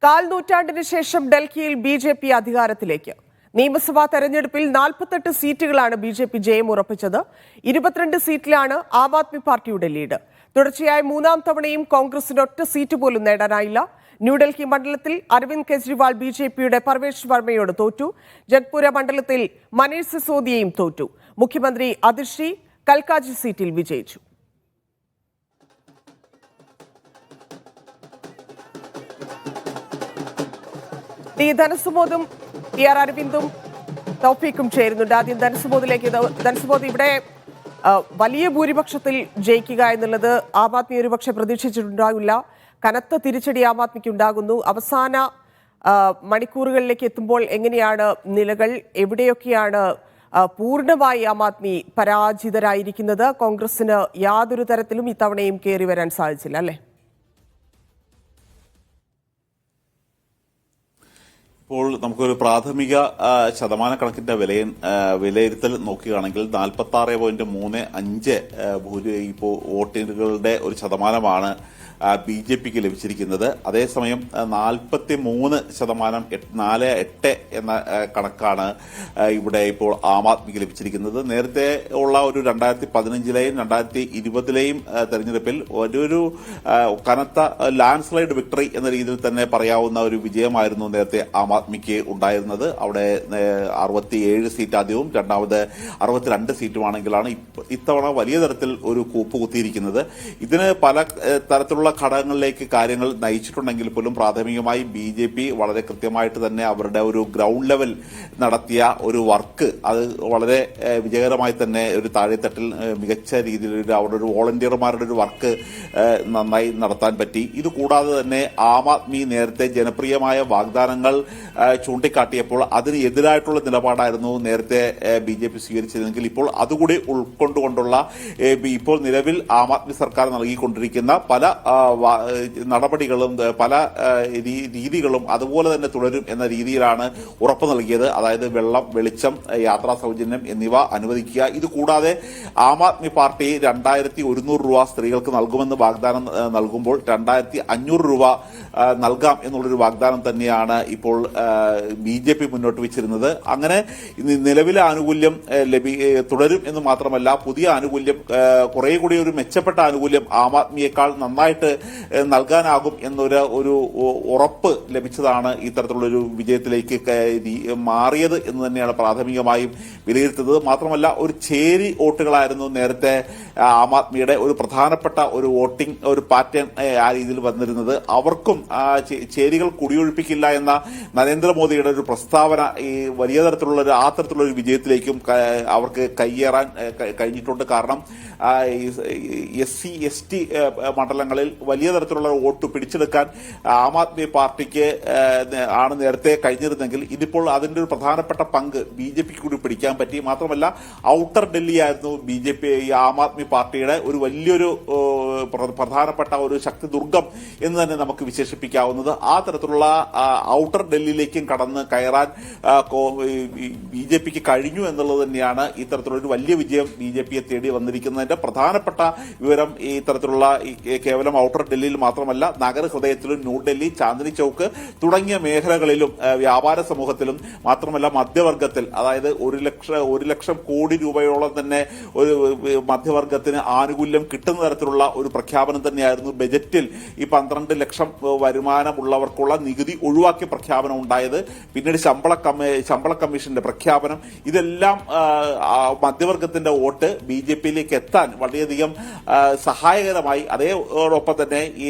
കാൽ നൂറ്റാണ്ടിന് ശേഷം ഡൽഹിയിൽ ബി.ജെ.പി. അധികാരത്തിലേക്ക്. നിയമസഭാ തെരഞ്ഞെടുപ്പിൽ 48 സീറ്റുകളാണ് ബി.ജെ.പി. ജയം ഉറപ്പിച്ചത്. 22 സീറ്റിലാണ് ആം ആദ്മി പാർട്ടിയുടെ ലീഡ്. തുടർച്ചയായ മൂന്നാം തവണയും കോൺഗ്രസിന് ഒറ്റ സീറ്റ് പോലും നേടാനായില്ല. ന്യൂഡൽഹി മണ്ഡലത്തിൽ അരവിന്ദ് കെജ്രിവാൾ ബി.ജെ.പിയുടെ പർവേഷ് വർമ്മയോട് തോറ്റു. ജഗ്പൂര മണ്ഡലത്തിൽ മനീഷ് സിസോദിയയും തോറ്റു. മുഖ്യമന്ത്രി അതിർഷി കൽക്കാജി സീറ്റിൽ വിജയിച്ചു. ധനസുബോധും ടി.ആർ. അരവിന്ദും തൗഫീഖും ചേരുന്നുണ്ട്. ആദ്യം ധനസുബോധിലേക്ക്. ധനസുബോധ്, ഇവിടെ വലിയ ഭൂരിപക്ഷത്തിൽ ജയിക്കുക എന്നുള്ളത് ആം ആദ്മി ഒരുപക്ഷെ പ്രതീക്ഷിച്ചിട്ടുണ്ടാകില്ല. കനത്ത തിരിച്ചടി ആം ആദ്മിക്ക് ഉണ്ടാകുന്നു. അവസാന മണിക്കൂറുകളിലേക്ക് എത്തുമ്പോൾ എങ്ങനെയാണ് നിലകൾ? എവിടെയൊക്കെയാണ് പൂർണ്ണമായി ആം ആദ്മി പരാജിതരായിരിക്കുന്നത്? കോൺഗ്രസിന് യാതൊരു തരത്തിലും ഇത്തവണയും കയറി വരാൻ സാധിച്ചില്ല, അല്ലേ? ഇപ്പോൾ നമുക്കൊരു പ്രാഥമിക ശതമാന കണക്കിന്റെ വിലയിരുത്തൽ നോക്കുകയാണെങ്കിൽ 46.35 ഇപ്പോൾ വോട്ടുകളുടെ ഒരു ശതമാനമാണ് ബി.ജെ.പിക്ക് ലഭിച്ചിരിക്കുന്നത്. അതേസമയം 43.48 എന്ന കണക്കാണ് ഇവിടെ ഇപ്പോൾ ആം ആദ്മിക്ക് ലഭിച്ചിരിക്കുന്നത്. നേരത്തെ ഉള്ള ഒരു 2015-ലെയും 2020-ലെയും തെരഞ്ഞെടുപ്പിൽ ഒരു കനത്ത ലാൻഡ് സ്ലൈഡ് വിക്ടറി എന്ന രീതിയിൽ തന്നെ പറയാവുന്ന ഒരു വിജയമായിരുന്നു നേരത്തെ ആം ആദ്മിക്ക് ഉണ്ടായിരുന്നത്. അവിടെ 67 സീറ്റ് ആദ്യവും രണ്ടാമത് 62 സീറ്റുമാണെങ്കിലാണ് ഇത്തവണ വലിയ തരത്തിൽ ഒരു കൂപ്പ് കുത്തിയിരിക്കുന്നത്. ഇതിന് പല തരത്തിലുള്ള ഘടകങ്ങളിലേക്ക് കാര്യങ്ങൾ നയിച്ചിട്ടുണ്ടെങ്കിൽ പോലും പ്രാഥമികമായി ബി.ജെ.പി. വളരെ കൃത്യമായിട്ട് തന്നെ അവരുടെ ഒരു ഗ്രൗണ്ട് ലെവൽ നടത്തിയ ഒരു വർക്ക് അത് വളരെ വിജയകരമായി തന്നെ ഒരു താഴെത്തട്ടിൽ മികച്ച രീതിയിൽ അവരുടെ ഒരു വോളണ്ടിയർമാരുടെ ഒരു വർക്ക് നന്നായി നടത്താൻ പറ്റി. ഇത് കൂടാതെ തന്നെ ആം ആദ്മി നേരത്തെ ജനപ്രിയമായ വാഗ്ദാനങ്ങൾ ചൂണ്ടിക്കാട്ടിയപ്പോൾ അതിന് എതിരായിട്ടുള്ള നിലപാടായിരുന്നു നേരത്തെ ബി.ജെ.പി. സ്വീകരിച്ചതെങ്കിൽ ഇപ്പോൾ അതുകൂടി ഉൾക്കൊണ്ടുകൊണ്ടുള്ള ഇപ്പോൾ നിലവിൽ ആം ആദ്മി സർക്കാർ നൽകിക്കൊണ്ടിരിക്കുന്ന പല നടപടികളും പല രീതികളും അതുപോലെ തന്നെ തുടരും എന്ന രീതിയിലാണ് ഉറപ്പ് നൽകിയത്. അതായത് വെള്ളം, വെളിച്ചം, യാത്രാ സൗജന്യം എന്നിവ അനുവദിക്കുക. ഇത് കൂടാതെ ആം ആദ്മി പാർട്ടി 2100 രൂപ സ്ത്രീകൾക്ക് നൽകുമെന്ന് വാഗ്ദാനം നൽകുമ്പോൾ 2500 രൂപ നൽകാം എന്നുള്ളൊരു വാഗ്ദാനം തന്നെയാണ് ഇപ്പോൾ ബി.ജെ.പി. മുന്നോട്ട് വെച്ചിരുന്നത്. അങ്ങനെ നിലവിലെ ആനുകൂല്യം തുടരും എന്ന് മാത്രമല്ല പുതിയ ആനുകൂല്യം കുറെ കൂടി ഒരു മെച്ചപ്പെട്ട ആനുകൂല്യം ആം ആദ്മിയേക്കാൾ നന്നായിട്ട് നൽകാനാകും എന്നൊരു ഉറപ്പ് ലഭിച്ചതാണ് ഇത്തരത്തിലുള്ളൊരു വിജയത്തിലേക്ക് മാറിയത് എന്ന് തന്നെയാണ് പ്രാഥമികമായും വിലയിരുത്തുന്നത്. മാത്രമല്ല ഒരു ചേരി വോട്ടുകളായിരുന്നു നേരത്തെ ആം ആദ്മിയുടെ ഒരു പ്രധാനപ്പെട്ട ഒരു വോട്ടിംഗ് ഒരു പാറ്റേൺ ആ രീതിയിൽ വന്നിരുന്നത്. അവർക്കും ചേരികൾ കുടിയൊഴിപ്പിക്കില്ല എന്ന നരേന്ദ്രമോദിയുടെ ഒരു പ്രസ്താവന ഈ വലിയ തരത്തിലുള്ള ആ തരത്തിലുള്ള ഒരു വിജയത്തിലേക്കും അവർക്ക് കയ്യേറാൻ കഴിഞ്ഞിട്ടുണ്ട്. കാരണം SC ST മണ്ഡലങ്ങളിൽ വലിയ തരത്തിലുള്ള വോട്ട് പിടിച്ചെടുക്കാൻ ആം ആദ്മി പാർട്ടിക്ക് ആണ് നേരത്തെ കഴിഞ്ഞിരുന്നെങ്കിൽ ഇതിപ്പോൾ അതിന്റെ ഒരു പ്രധാനപ്പെട്ട പങ്ക് ബി.ജെ.പിക്ക് കൂടി പിടിക്കാൻ പറ്റി. മാത്രമല്ല ഔട്ടർ ഡൽഹി ആയിരുന്നു ബി.ജെ.പി. ആം ആദ്മി പാർട്ടിയുടെ ഒരു വലിയൊരു പ്രധാനപ്പെട്ട ഒരു ശക്തി ദുർഗം എന്ന് തന്നെ നമുക്ക് വിശേഷിപ്പിക്കാവുന്നത്. ആ തരത്തിലുള്ള ഔട്ടർ ഡൽഹിയിലേക്കും കടന്ന് കയറാൻ ബി.ജെ.പിക്ക് കഴിഞ്ഞു എന്നുള്ളത് തന്നെയാണ് ഇത്തരത്തിലുള്ള ഒരു വലിയ വിജയം ബി.ജെ.പിയെ തേടി വന്നിരിക്കുന്നതിന്റെ പ്രധാനപ്പെട്ട വിവരം. ഈ തരത്തിലുള്ള കേവലം ഔട്ടർ ഡൽഹിയിൽ മാത്രമല്ല നഗരഹൃദയത്തിലും ന്യൂഡൽഹി, ചാന്ദിനി ചൌക്ക് തുടങ്ങിയ മേഖലകളിലും വ്യാപാര സമൂഹത്തിലും മാത്രമല്ല മധ്യവർഗത്തിൽ, അതായത് 1 ലക്ഷം കോടി രൂപയോളം തന്നെ ഒരു മധ്യവർഗത്തിന് ആനുകൂല്യം കിട്ടുന്ന തരത്തിലുള്ള ഒരു പ്രഖ്യാപനം തന്നെയായിരുന്നു ബജറ്റിൽ ഈ 12 ലക്ഷം വരുമാനമുള്ളവർക്കുള്ള നികുതി ഒഴിവാക്കിയ പ്രഖ്യാപനം ഉണ്ടായത്. പിന്നീട് ശമ്പള കമ്മീഷന്റെ പ്രഖ്യാപനം, ഇതെല്ലാം മധ്യവർഗത്തിന്റെ വോട്ട് ബി.ജെ.പിയിലേക്ക് എത്താൻ വളരെയധികം സഹായകരമായി. അതോടൊപ്പം തന്നെ ഈ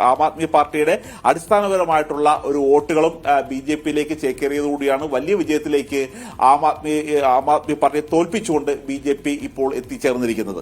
ആം ആദ്മി പാർട്ടിയുടെ അടിസ്ഥാനപരമായിട്ടുള്ള ഒരു വോട്ടുകളും ബി.ജെ.പിയിലേക്ക് ചേക്കേറിയതുകൂടിയാണ് വലിയ വിജയത്തിലേക്ക് ആം ആദ്മി പാർട്ടിയെ തോൽപ്പിച്ചുകൊണ്ട് ബി.ജെ.പി. ഇപ്പോൾ എത്തിച്ചേർന്നിരിക്കുന്നത്.